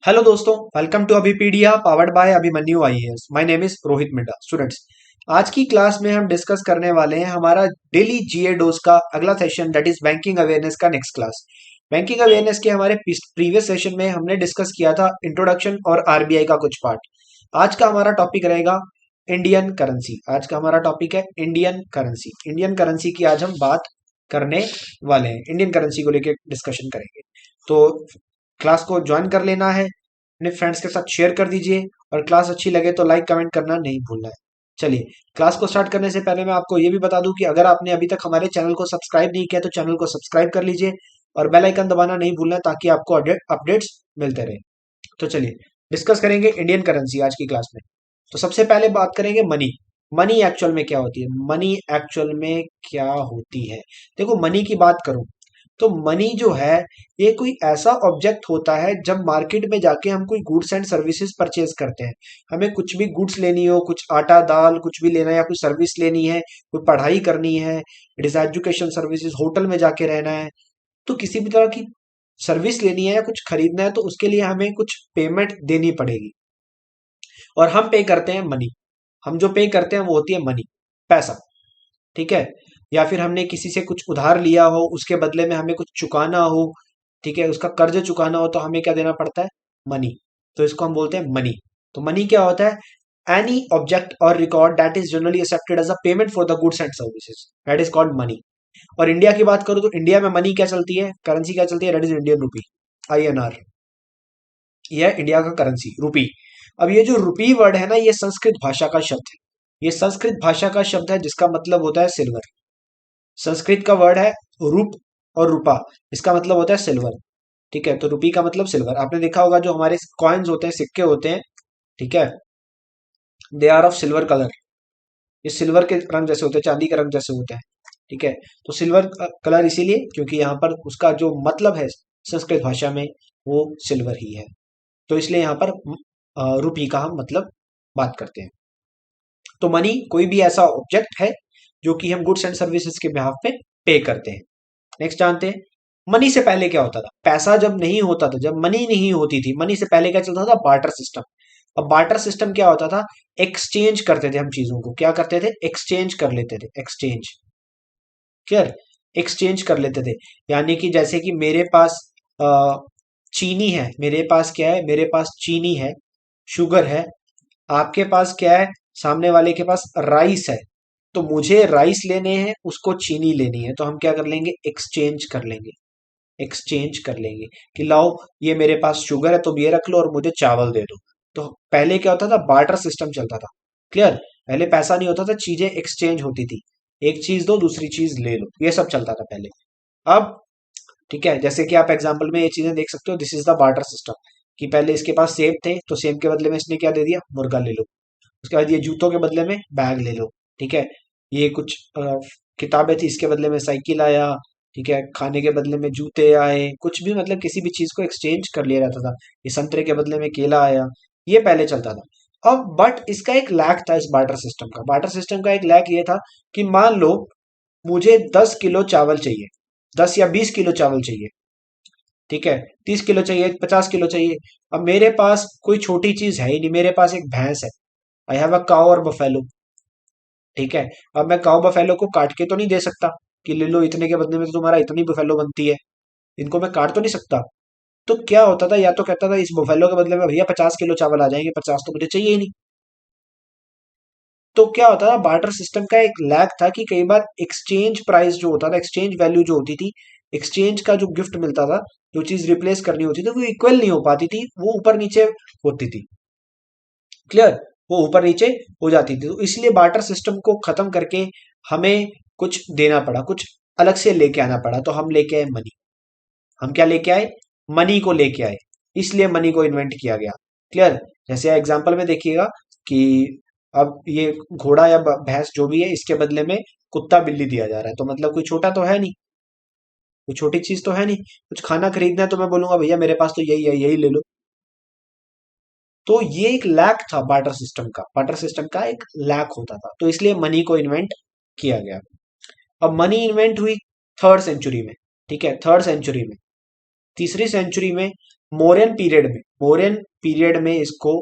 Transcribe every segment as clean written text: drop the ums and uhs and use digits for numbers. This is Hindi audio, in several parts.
हेलो दोस्तों, welcome to Abhipedia powered by Abhimanyu IAS. My name is Rohit Midda. Students, आज की क्लास में हम डिस्कस करने वाले हैं हमारा डेली जीए डोज का अगला session, that is banking awareness का नेक्स्ट क्लास। बैंकिंग अवेयरनेस के हमारे प्रीवियस सेशन में हमने डिस्कस किया था इंट्रोडक्शन और आरबीआई का कुछ पार्ट। आज का हमारा टॉपिक रहेगा इंडियन करेंसी। आज का हमारा टॉपिक है इंडियन करेंसी। इंडियन करेंसी की आज हम बात करने वाले हैं। इंडियन करेंसी को लेकर डिस्कशन करेंगे। तो क्लास को ज्वाइन कर लेना है, अपने फ्रेंड्स के साथ शेयर कर दीजिए, और क्लास अच्छी लगे तो लाइक कमेंट करना नहीं भूलना है। चलिए, क्लास को स्टार्ट करने से पहले मैं आपको ये भी बता दूं कि अगर आपने अभी तक हमारे चैनल को सब्सक्राइब नहीं किया तो चैनल को सब्सक्राइब कर लीजिए और बेल आइकन दबाना नहीं भूलना है ताकि आपको अपडेट्स मिलते रहे। तो चलिए डिस्कस करेंगे इंडियन करेंसी आज की क्लास में। तो सबसे पहले बात करेंगे मनी। मनी एक्चुअल में क्या होती है? मनी एक्चुअल में क्या होती है? देखो, मनी की बात करूं तो मनी जो है ये कोई ऐसा ऑब्जेक्ट होता है जब मार्केट में जाके हम कोई गुड्स एंड सर्विसेज परचेज करते हैं। हमें कुछ भी गुड्स लेनी हो, कुछ आटा दाल कुछ भी लेना है, या कोई सर्विस लेनी है, कोई पढ़ाई करनी है, it is education services, hotel में जाके रहना है, तो किसी भी तरह की सर्विस लेनी है या कुछ खरीदना है तो उसके लिए हमें कुछ पेमेंट देनी पड़ेगी और हम पे करते हैं मनी। हम जो पे करते हैं वो होती है मनी, पैसा। ठीक है? या फिर हमने किसी से कुछ उधार लिया हो, उसके बदले में हमें कुछ चुकाना हो, ठीक है, उसका कर्ज चुकाना हो, तो हमें क्या देना पड़ता है? मनी। तो इसको हम बोलते हैं मनी। तो मनी क्या होता है? एनी ऑब्जेक्ट और record that is generally accepted as a payment for the goods and services, that is called money. और इंडिया की बात करूं तो इंडिया में मनी क्या चलती है, करेंसी क्या चलती है? That is Indian rupee, INR. यह है इंडिया का करेंसी, रूपी। अब ये जो रूपी वर्ड है ना, ये संस्कृत भाषा का शब्द है। ये संस्कृत भाषा का शब्द है जिसका मतलब होता है सिल्वर। संस्कृत का वर्ड है रूप और रूपा, इसका मतलब होता है सिल्वर। ठीक है? तो रूपी का मतलब सिल्वर। आपने देखा होगा जो हमारे कॉइन्स होते हैं, सिक्के होते हैं, ठीक है, they are of silver colour. ये सिल्वर के रंग जैसे होते हैं, चांदी के रंग जैसे होते हैं। ठीक है? तो सिल्वर कलर इसीलिए क्योंकि यहाँ पर उसका जो मतलब है संस्कृत भाषा में वो सिल्वर ही है। तो इसलिए यहाँ पर रूपी का हम मतलब बात करते हैं। तो मनी कोई भी ऐसा ऑब्जेक्ट है जो कि हम गुड्स एंड सर्विसेज के बिहाफ पे पे करते हैं। नेक्स्ट जानते हैं मनी से पहले क्या होता था। पैसा जब नहीं होता था, जब मनी नहीं होती थी, मनी से पहले क्या चलता था? Barter system. अब बार्टर सिस्टम क्या होता था? एक्सचेंज करते थे हम चीजों को। क्या करते थे? एक्सचेंज कर लेते थे। Exchange, clear? एक्सचेंज कर लेते थे। यानी कि जैसे कि मेरे पास अ, चीनी है, मेरे पास क्या है? मेरे पास चीनी है, शुगर है। आपके पास क्या है? सामने वाले के पास राइस है। तो मुझे राइस लेने हैं, उसको चीनी लेनी है, तो हम क्या कर लेंगे? एक्सचेंज कर लेंगे। एक्सचेंज कर लेंगे कि लाओ, ये मेरे पास शुगर है तुम ये रख लो और मुझे चावल दे दो। तो पहले क्या होता था? बार्टर सिस्टम चलता था। क्लियर? पहले पैसा नहीं होता था, चीजें एक्सचेंज होती थी। एक चीज दो, दूसरी चीज ले लो, ये सब चलता था पहले। अब ठीक है, जैसे कि आप एग्जाम्पल में ये चीजें देख सकते हो, this is the barter system. कि पहले इसके पास सेब थे तो सेब के बदले में इसने क्या दे दिया? मुर्गा ले लो। उसके बाद ये जूतों के बदले में बैग ले लो। ठीक है? ये कुछ किताबें थी, इसके बदले में साइकिल आया। ठीक है? खाने के बदले में जूते आए। कुछ भी मतलब किसी भी चीज को एक्सचेंज कर लिया जाता था। ये संतरे के बदले में केला आया। ये पहले चलता था। अब बट इसका एक लैक था, इस बार्टर सिस्टम का। बार्टर सिस्टम का एक लैक ये था कि मान लो मुझे 10 किलो चावल चाहिए, 10 या 20 किलो चावल चाहिए, ठीक है, 30 किलो चाहिए, 50 किलो चाहिए। अब मेरे पास कोई छोटी चीज है ही नहीं, मेरे पास एक भैंस है। आई हैव अ काउ और बफेलो। ठीक है? अब मैं काउ बफेलो को काट के तो नहीं दे सकता कि ले लो, इतने के बदले में तो तुम्हारा इतनी बफेलो बनती है। इनको मैं काट तो नहीं सकता। तो क्या होता था? या तो कहता था इस बफेलो के बदले में भैया 50 किलो चावल आ जाएंगे, 50 तो मुझे चाहिए ही नहीं। तो क्या होता था? बार्टर सिस्टम का एक लैग था कि कई बार एक्सचेंज प्राइस जो होता था, एक्सचेंज वैल्यू जो होती थी, एक्सचेंज का जो गिफ्ट मिलता था, जो चीज रिप्लेस करनी होती थी, वो इक्वल नहीं हो पाती थी, वो ऊपर नीचे होती थी। क्लियर? वो ऊपर नीचे हो जाती थी। तो इसलिए बार्टर सिस्टम को खत्म करके हमें कुछ देना पड़ा, कुछ अलग से लेके आना पड़ा। तो हम लेके आए मनी। हम क्या लेके आए? मनी को लेके आए। इसलिए मनी को इन्वेंट किया गया। क्लियर? जैसे एग्जांपल में देखिएगा कि अब ये घोड़ा या भैंस जो भी है, इसके बदले में कुत्ता बिल्ली दिया जा रहा है, तो मतलब कोई छोटा तो है नहीं, कोई छोटी चीज तो है नहीं। कुछ खाना खरीदना है तो मैं बोलूंगा भैया मेरे पास तो यही है, यही ले लो। तो ये एक लैक था बार्टर सिस्टम का। बार्टर सिस्टम का एक लैक होता था, तो इसलिए मनी को इन्वेंट किया गया। अब मनी इन्वेंट हुई 3rd सेंचुरी में। ठीक है? 3rd सेंचुरी में, तीसरी सेंचुरी में मौर्यन पीरियड में इसको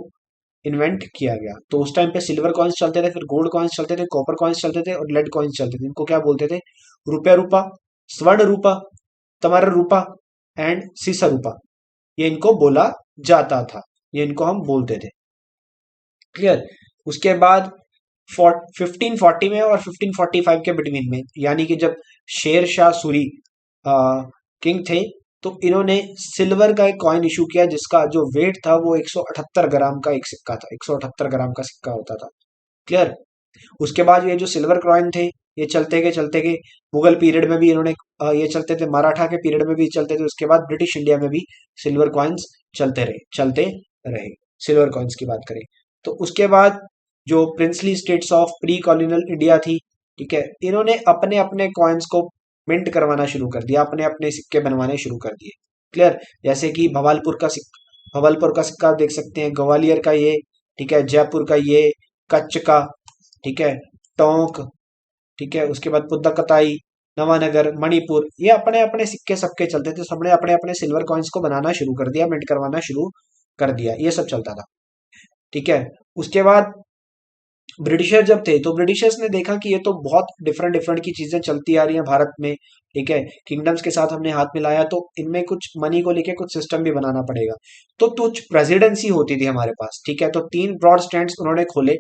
इन्वेंट किया गया। तो उस टाइम पे सिल्वर कॉइन्स चलते थे, फिर गोल्ड कॉइन्स चलते थे, कॉपर कॉइन्स चलते थे और लेड कॉइन्स चलते थे। इनको क्या बोलते थे? रुपया रूपा, स्वर्ण रूपा, तमर रूपा एंड सीसा रूपा, ये इनको बोला जाता था, ये इनको हम बोलते थे। क्लियर? उसके बाद 1540 में और 1545 के बिटवीन में, यानी कि जब शेर शाह सूरी किंग थे, तो इन्होंने सिल्वर का एक कॉइन इशू किया जिसका जो वेट था वो 178 ग्राम का एक सिक्का था, 178 ग्राम का सिक्का होता था। क्लियर? उसके बाद ये जो सिल्वर कॉइन थे, ये चलते गए मुगल पीरियड में भी इन्होंने ये चलते थे, मराठा के पीरियड में भी चलते थे, उसके बाद ब्रिटिश इंडिया में भी सिल्वर कॉइन्स चलते रहे सिल्वर कॉइन्स की बात करें तो। उसके बाद जो princely states of pre colonial India थी, ठीक है, इन्होंने अपने अपने कॉइन्स को मिंट करवाना शुरू कर दिया, अपने अपने सिक्के बनवाने शुरू कर दिए। क्लियर? जैसे कि भवालपुर का सिक्का देख सकते हैं, ग्वालियर का ये, ठीक है, जयपुर का ये, कच्छ का, ठीक है, टोंक, ठीक है, उसके बाद पुद्दकताई, नवानगर, मणिपुर, ये अपने अपने सिक्के सबके चलते थे, सबने अपने अपने सिल्वर कॉइन्स को बनाना शुरू कर दिया, मिंट करवाना शुरू कर दिया, ये सब चलता था। ठीक है? उसके बाद ब्रिटिशर जब थे तो ब्रिटिशर्स ने देखा कि ये तो बहुत डिफरेंट डिफरेंट की चीजें चलती आ रही हैं भारत में, ठीक है, किंगडम्स के साथ हमने हाथ मिलाया तो इनमें कुछ मनी को लेके कुछ सिस्टम भी बनाना पड़ेगा। तो कुछ प्रेसिडेंसी होती थी हमारे पास, ठीक है, तो 3 ब्रॉड स्टैंड्स उन्होंने खोले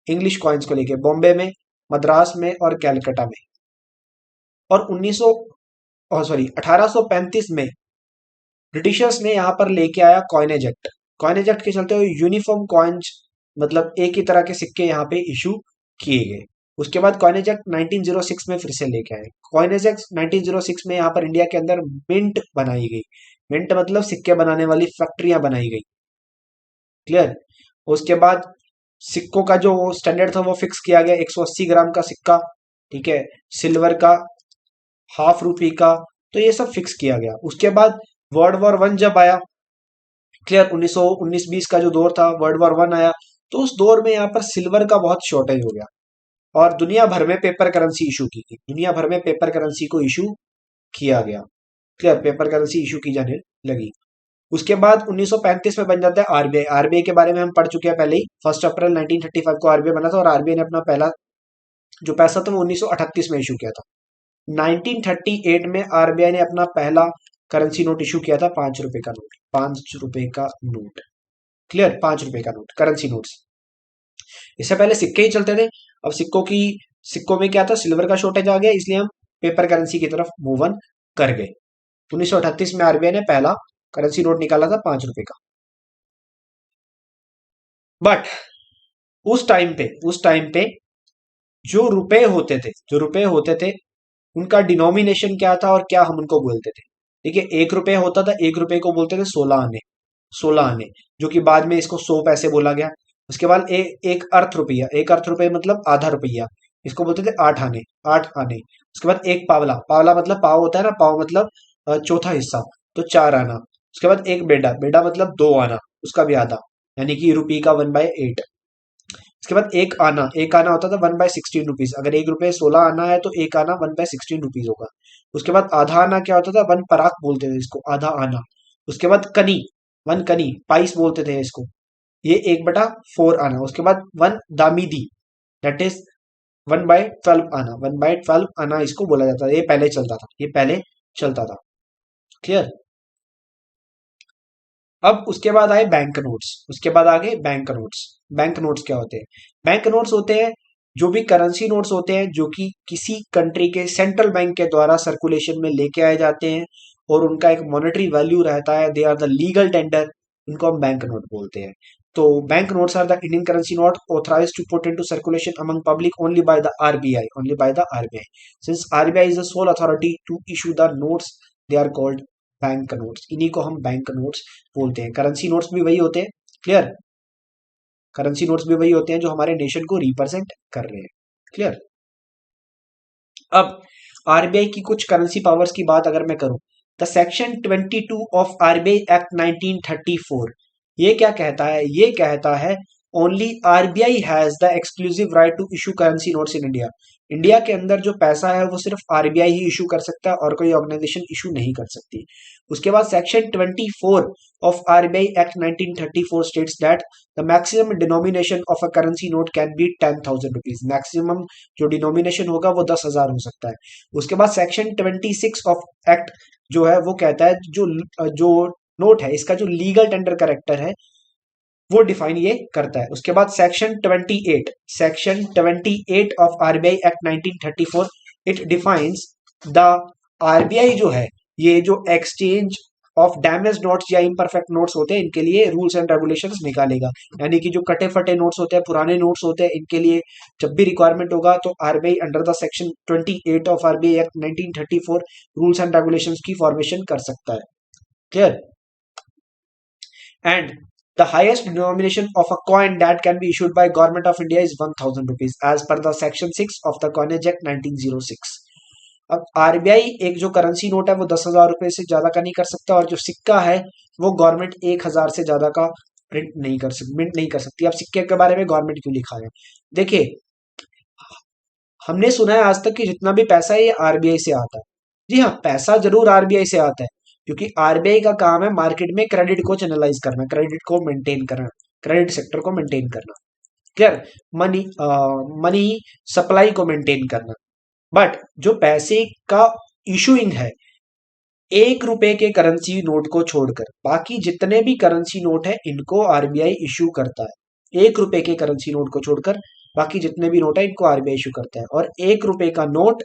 इंग्लिश कॉइन्स को लेके, बॉम्बे में, मद्रास में और कैलकाटा में। और 1835 में ब्रिटिशर्स ने यहाँ पर लेके आया कॉइनेज एक्ट। कॉइनेज एक्ट के चलते हुए यूनिफॉर्म कॉइन्स, मतलब एक ही तरह के सिक्के यहाँ पे इशू किए गए। उसके बाद कॉइनेज एक्ट 1906 में फिर से लेके आए। कॉइनेज एक्ट 1906 में यहाँ पर इंडिया के अंदर मिंट बनाई गई। मिंट मतलब सिक्के बनाने वाली फैक्ट्रियां बनाई गई। क्लियर? उसके बाद सिक्कों का जो स्टैंडर्ड था वो फिक्स किया गया, 180 ग्राम का सिक्का, ठीक है, सिल्वर का, हाफ रुपये का, तो ये सब फिक्स किया गया। उसके बाद वर्ल्ड वॉर 1 जब आया, क्लियर, 1919-20 का जो दौर था, वर्ल्ड वॉर 1 आया, तो उस दौर में यहाँ पर सिल्वर का बहुत शॉर्टेज हो गया और दुनिया भर में पेपर करेंसी इशू की गई, दुनिया भर में पेपर करेंसी को इशू किया गया। क्लियर? पेपर करेंसी इशू की जाने लगी। उसके बाद 1935 में बन जाता है आरबीआई। आरबीआई के बारे में हम पढ़ चुके हैं पहले ही, 1 अप्रैल 1935 को आरबीआई बना था और आरबीआई ने अपना पहला जो पैसा था वो 1938 में इशू किया था। 1938 में आरबीआई ने अपना पहला करेंसी नोट इशू किया था, 5 रुपए का नोट, 5 रुपए का नोट। क्लियर? 5 रुपए का नोट, करेंसी नोट्स। इससे पहले सिक्के ही चलते थे। अब सिक्कों में क्या था, सिल्वर का शॉर्टेज आ गया, इसलिए हम पेपर करेंसी की तरफ मूव ऑन कर गए। 1938 में आरबीआई ने पहला करेंसी नोट निकाला था, 5 रुपए का। बट उस टाइम पे जो रुपए होते थे उनका डिनोमिनेशन क्या था और क्या हम उनको बोलते थे? देखिए, 1 रुपए होता था, 1 रुपए को बोलते थे 16 आने, 16 आने, जो कि बाद में इसको 100 पैसे बोला गया। उसके बाद एक अर्थ रुपया, एक अर्थ रुपये मतलब आधा रुपया, इसको बोलते थे 8 आने, 8 आने। उसके बाद एक पावला, पावला मतलब पाव होता है ना, पाव मतलब चौथा हिस्सा, तो 4 आना। उसके बाद एक बेडा, बेडा मतलब 2 आना, उसका भी आधा, यानी कि रुपये का 1/8। उसके बाद एक आना होता था 1/16 रुपीज। अगर 1 रुपए 16 आना है तो एक आना 1/16 रुपीज होगा। उसके बाद आधा आना क्या होता था, 1 पराक बोलते थे इसको, आधा आना। उसके बाद कनी, 1 कनी, पाइस बोलते थे इसको, ये 1/4 आना। उसके बाद 1 दामीदी, दैट इज 1/12 आना, 1/12 आना इसको बोला जाता था। ये पहले चलता था, ये पहले चलता था। क्लियर? अब उसके बाद आए बैंक नोट्स, उसके बाद आ गए बैंक नोट्स। बैंक नोट्स क्या होते हैं? बैंक नोट्स होते हैं जो भी करेंसी नोट्स होते हैं जो कि किसी कंट्री के सेंट्रल बैंक के द्वारा सर्कुलेशन में लेके आए जाते हैं और उनका एक मॉनेटरी वैल्यू रहता है, they are the legal tender, इनको हम बैंक नोट बोलते हैं। तो bank notes are the Indian currency note authorised to put into circulation among public only by the RBI, only by the RBI. Since RBI is the sole authority to issue the notes, they are called bank notes, इन्हीं को हम बैंक नोट्स बोलते हैं। करेंसी नोट्स भी वही होते हैं। क्लियर? करेंसी नोट्स भी वही होते हैं जो हमारे नेशन को रिप्रेजेंट कर रहे हैं। क्लियर? अब आरबीआई की कुछ करेंसी पावर्स की बात अगर मैं करूं, the section 22 of RBI act 1934, ये क्या कहता है? ये कहता है only RBI has the exclusive right to issue currency notes in India. India के अंदर जो पैसा है वो सिर्फ आरबीआई ही इशू कर सकता है और कोई ऑर्गेनाइजेशन इशू नहीं कर सकती। उसके बाद section 24 of RBI act 1934 states that the maximum denomination of a currency note can be 10,000 rupees. Maximum जो डिनोमिनेशन होगा वो 10,000 हो सकता है। उसके बाद सेक्शन 26 ऑफ एक्ट जो है वो कहता है जो नोट है इसका जो लीगल टेंडर करेक्टर है वो डिफाइन ये करता है। उसके बाद section 28 of RBI act 1934 it defines the RBI जो है ये जो एक्सचेंज ऑफ डैमेज नोट्स या इम्परफेक्ट नोट्स होते हैं इनके लिए रूल्स एंड रेगुलेशंस निकालेगा। यानी कि जो कटे फटे नोट्स होते हैं पुराने नोट्स होते हैं इनके लिए जब भी रिक्वायरमेंट होगा तो RBI under the section 28 of RBI act 1934 rules and regulations की फॉर्मेशन कर सकता है। Clear? And the highest denomination of a coin that can be issued by Government of India is 1,000 rupees as per the section 6 of the Coinage Act 1906। अब आरबीआई एक जो करेंसी नोट है वो 10,000 रुपए से ज्यादा का नहीं कर सकता और जो सिक्का है वो गवर्नमेंट 1,000 से ज्यादा का मिंट नहीं कर सकती। अब सिक्के के बारे में गवर्नमेंट क्यों लिखा है? देखिए, हमने सुना है आज तक कि जितना भी पैसा है ये आरबीआई से आता है। जी हाँ, पैसा जरूर आरबीआई से आता है क्योंकि आरबीआई का काम है मार्केट में क्रेडिट को चैनलाइज करना, क्रेडिट को मेंटेन करना, क्रेडिट सेक्टर को मेंटेन करना। क्लियर? मनी सप्लाई को मेंटेन करना। बट जो पैसे का इशूइंग है 1 रुपए के करेंसी नोट को छोड़कर बाकी जितने भी करेंसी नोट है इनको आरबीआई इशू करता है। 1 रुपए के करेंसी नोट को छोड़कर बाकी जितने भी नोट है इनको आरबीआई इशू करता है। और 1 रुपए का नोट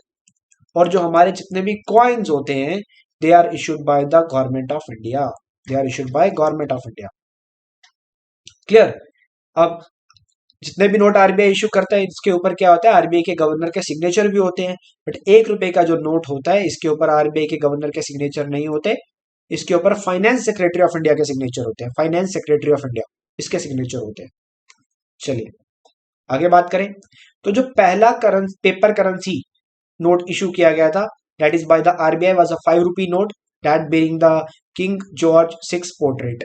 और जो हमारे जितने भी कॉइन्स होते हैं they are issued by the government of India. They are issued by government of India. Clear? अब जितने भी नोट आरबीआई इशू करता है इसके ऊपर क्या होता है, आरबीआई के गवर्नर के सिग्नेचर भी होते हैं। बट 1 रुपए का जो नोट होता है इसके ऊपर आरबीआई के गवर्नर के सिग्नेचर नहीं होते, इसके ऊपर फाइनेंस सेक्रेटरी ऑफ इंडिया के सिग्नेचर होते हैं। फाइनेंस सेक्रेटरी ऑफ इंडिया इसके सिग्नेचर होते हैं। चलिए आगे बात करें तो जो पहला पेपर करेंसी नोट इशू किया गया था that is by the RBI was a 5 rupee note that bearing the king George 6 portrait.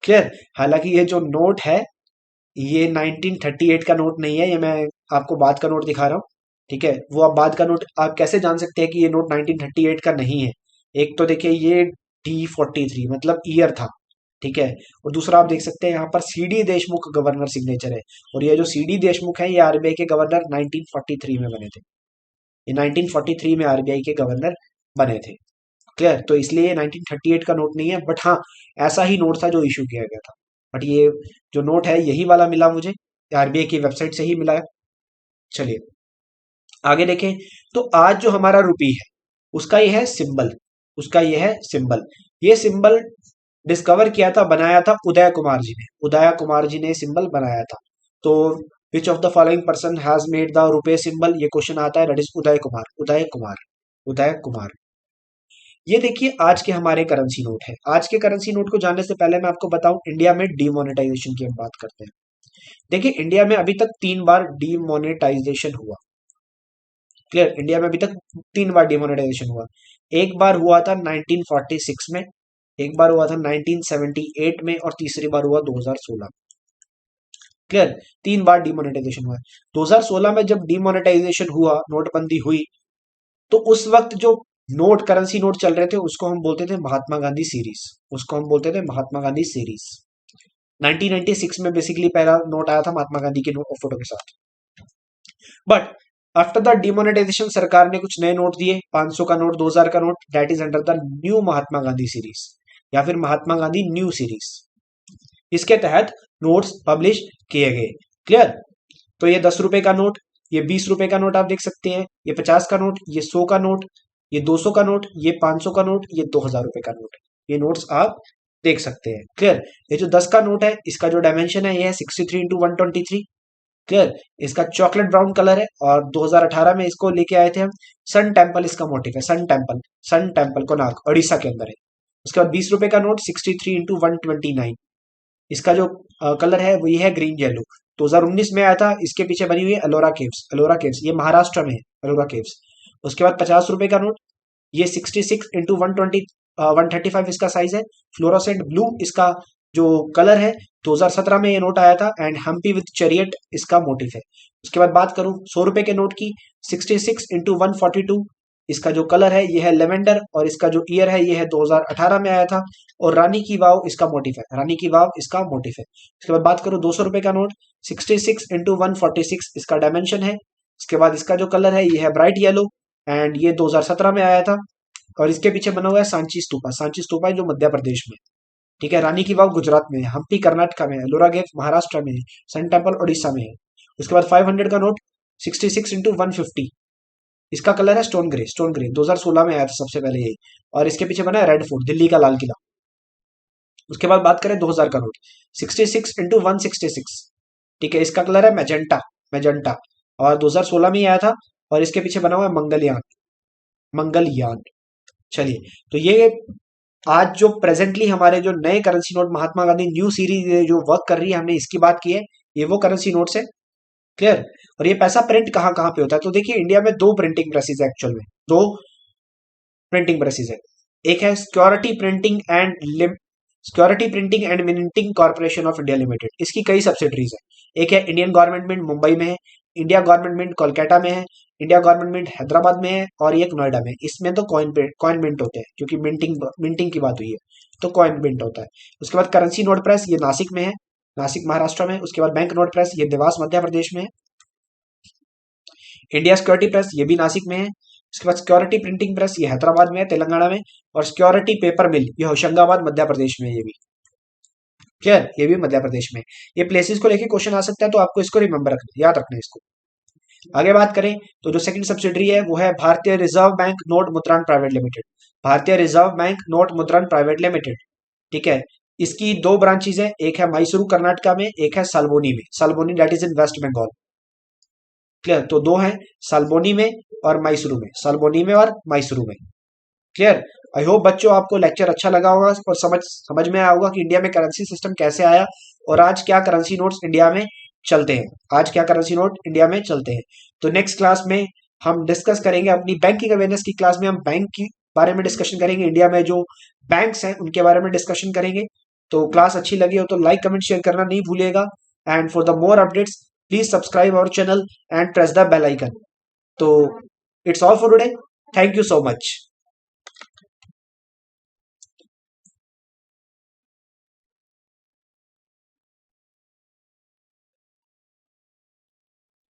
Clear? हालांकि ये जो नोट है ये 1938 का नोट नहीं है, ये मैं आपको बाद का नोट दिखा रहा हूँ। ठीक है, वो आप बाद का नोट आप कैसे जान सकते हैं कि ये नोट 1938 का नहीं है? एक तो देखिए ये D43 मतलब ईयर था। ठीक है, और दूसरा आप देख सकते हैं यहाँ पर सीडी देशमुख गवर्नर सिग्नेचर है और ये जो सीडी देशमुख है ये आरबीआई के गवर्नर 1943 में बने थे। ये 1943 में आरबीआई के गवर्नर बने थे। क्लियर? तो इसलिए ये 1938 का नोट नहीं है, बट हाँ ऐसा ही नोट था जो इशू किया गया था। बट ये जो नोट है यही वाला मिला मुझे, आरबीआई की वेबसाइट से ही मिला है। चलिए आगे देखें तो आज जो हमारा रुपी है उसका ये है सिंबल, उसका ये है सिंबल। ये सिंबल डिस्कवर किया था, बनाया था उदय कुमार जी ने। उदय कुमार जी ने सिंबल बनाया था। तो which of the following person has made the रुपए सिंबल, ये क्वेश्चन आता है, दैट इज उदय कुमार। उदय कुमार, उदय कुमार। ये देखिए आज के हमारे करेंसी नोट है। आज के करेंसी नोट को जानने से पहले मैं आपको बताऊं इंडिया में डीमोनेटाइजेशन की हम बात करते हैं। देखिए इंडिया में अभी तक 3 बार डीमोनेटाइजेशन हुआ। क्लियर? इंडिया में अभी तक 3 बार डीमोनेटाइजेशन हुआ। एक बार हुआ था 1946 में, एक बार हुआ था 1978 में और तीसरी बार हुआ 2016। क्लियर? 3 बार डीमोनेटाइजेशन हुआ है। 2016 में जब डीमोनेटाइजेशन हुआ, नोटबंदी हुई, तो उस वक्त जो नोट करेंसी नोट चल रहे थे उसको हम बोलते थे महात्मा गांधी सीरीज। उसको हम बोलते थे महात्मा गांधी सीरीज। 1996 में बेसिकली पहला नोट आया था महात्मा गांधी के फोटो के साथ। बट आफ्टर द डिमोनेटाइजेशन सरकार ने कुछ नए नोट दिए, 500 का नोट, 2000 का note, that is under the new Mahatma Gandhi series या फिर महात्मा गांधी न्यू सीरीज। इसके तहत नोट्स पब्लिश किए गए। क्लियर? तो ये 10 रुपए का नोट, ये 20 रुपए का नोट आप देख सकते हैं, ये 50 का नोट, ये 100 का नोट, ये 200 का नोट, ये 500 का नोट, ये 2000 रुपए का नोट। ये नोट्स आप देख सकते हैं। क्लियर? ये जो 10 का नोट है इसका जो डायमेंशन है ये है 63x123। क्लियर? इसका चॉकलेट ब्राउन कलर है और 2018 में इसको लेके आए थे हम। सन टेम्पल इसका मोटिव है, sun temple, sun temple Konark Orissa के अंदर है। उसके बाद 20 रुपए का नोट 63x129। इसका जो कलर है वो ये है ग्रीन येलो। 2019 में आया था, इसके पीछे बनी हुई है अलोरा केव्स। अलोरा केव्स ये महाराष्ट्र में है, अलोरा केव्स। उसके बाद 50 रुपए का नोट, ये 66x135 इसका साइज है। फ्लोरोसेंट ब्लू इसका जो कलर है, 2017 में ये नोट आया था एंड हम्पी विथ चैरियट इसका मोटिव है। उसके बाद बात करूं 100 रुपए के नोट की, 66x142 इसका जो कलर है ये है लेवेंडर, और इसका जो ईयर है ये है 2018 में आया था, और रानी की वाव इसका मोटिफ है, रानी की वाव इसका मोटिफ है। उसके बाद बात करूं 200 रुपए का नोट, 66 × 146 इसका डायमेंशन है। इसके बाद इसका जो कलर है ये है ब्राइट येलो, एंड ये 2017 में आया था, और इसके पीछे बना हुआ है सांची स्तूपा, सांची स्तूपा है जो मध्य प्रदेश में, ठीक है। रानी की वाव गुजरात में है, हम्पी कर्नाटक में है, लोरा गेट महाराष्ट्र में है, सन टेम्पल उड़ीसा में है। उसके बाद 500 का नोट 66 × 150, इसका कलर है स्टोन ग्रे, स्टोन ग्रे 2016 में आया था सबसे पहले यही, और इसके पीछे बना है रेड फोर्ट, दिल्ली का लाल किला। उसके बाद बात करें 2000 का नोट 66 × 166, ठीक है, इसका कलर है मैजेंटा, मैजेंटा, और 2016 में ही आया था, और इसके पीछे बना हुआ है मंगलयान, मंगलयान। चलिए, तो ये आज जो प्रेजेंटली हमारे जो नए currency note Mahatma Gandhi new series जो वर्क कर रही है, हमने इसकी बात की है, ये वो करेंसी नोट्स है, क्लियर। और ये पैसा प्रिंट कहाँ कहाँ पे होता है, तो देखिए इंडिया में दो प्रिंटिंग प्रेसेस है, एक्चुअल में दो प्रिंटिंग प्रेसेस है। एक है security printing and minting corporation of India limited, इसकी कई सब्सिडरीज है। एक है इंडियन गवर्नमेंट मिंट मुंबई में है, इंडिया गवर्नमेंट मिंट कोलकाता में है, इंडिया गवर्नमेंट मिंट हैदराबाद में है, और एक नोएडा में। इसमें तो कॉइन मिंट होते हैं, क्योंकि मिंटिंग मिंटिंग की बात हुई है, तो कॉइन मिंट होता है। उसके बाद करेंसी नोट प्रेस ये नासिक में है, नासिक महाराष्ट्र में। उसके बाद बैंक नोट प्रेस ये देवास मध्य प्रदेश में है। इंडिया सिक्योरिटी प्रेस ये भी नासिक में है। उसके बाद सिक्योरिटी प्रिंटिंग प्रेस ये हैदराबाद में है, तेलंगाना में। और सिक्योरिटी पेपर मिल ये होशंगाबाद मध्य प्रदेश में है, ये भी क्लियर, ये भी मध्य प्रदेश में। ये प्लेसेस को लेके क्वेश्चन आ सकता है, तो आपको इसको रिमेंबर रखना, याद रखना है इसको। आगे बात करें तो जो सेकंड सब्सिडरी है वो है भारतीय रिजर्व बैंक नोट मुद्रण प्राइवेट लिमिटेड, भारतीय रिजर्व बैंक नोट मुद्रण प्राइवेट लिमिटेड, ठीक है। इसकी दो ब्रांचेज है, एक है मैसूरू कर्नाटका में, एक है साल्बोनी में, Salboni that is in West Bengal, clear. तो दो हैं, साल्बोनी में और मैसूरू में, साल्बोनी में और मैसूरू में, क्लियर। आई होप बच्चों आपको लेक्चर अच्छा लगा होगा और समझ समझ में आया होगा कि इंडिया में करेंसी सिस्टम कैसे आया, और आज क्या करेंसी नोट्स इंडिया में चलते हैं, आज क्या करेंसी नोट इंडिया में चलते हैं। तो नेक्स्ट क्लास में हम डिस्कस करेंगे अपनी बैंकिंग अवेयरनेस की क्लास में, हम बैंक के बारे में डिस्कशन करेंगे, इंडिया में जो बैंक्स हैं उनके बारे में डिस्कशन करेंगे। तो क्लास अच्छी लगी हो तो लाइक कमेंट शेयर करना नहीं भूलिएगा, and for the more updates please subscribe our channel and press the bell icon. तो it's all for today, thank you so much.